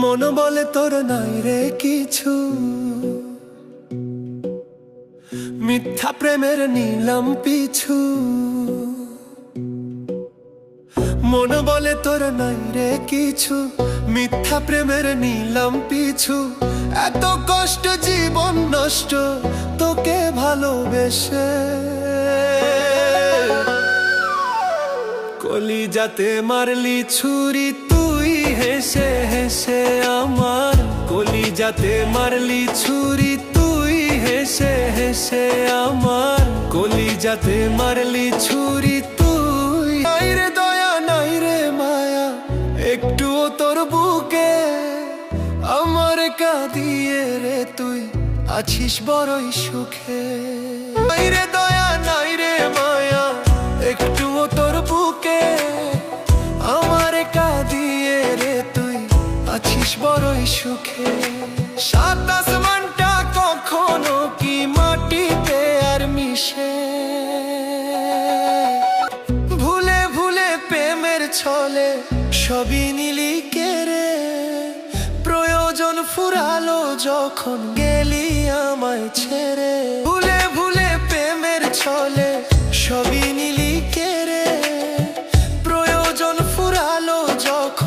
মন বলে তোর নাই রে কিছু, মিথ্যা প্রেমের নিলাম পিছু। মন বলে তোর নাই রে কিছু, মিথ্যা প্রেমের নিলাম পিছু। এত কষ্ট জীবন নষ্ট তোকে ভালোবেসে, কলিজাতে মারলি ছুরি তুই হেসে হেসে আমার। কলিজাতে মারলি ছুরি তুই হেসে হেসে আমার। কলিজাতে মারলি ছুরি তুই। নাই রে দয়া নাই রে মায়া একটুও তোর বুকে, আমার কাঁদিয়ে রে তুই আছিস বড়ই সুখে। নাই রে দয়া নাই রে মায়া একটুও তোর বুকে, আমার কাঁদিয়ে রে তুই আছিস বড়ই সুখে। সাত আসমানটা কখনো কি মাটিতে আর মিশে, ভুলে ভুলে প্রেমের ছলে সবই নিলি কেড়ে। প্রয়োজন ফুরালো যখন গেলি আমায় ছেড়ে, ভুলে ভুলে প্রেমের ছলে সবই নিলি কেড়ে। প্রয়োজন ফুরালো যখন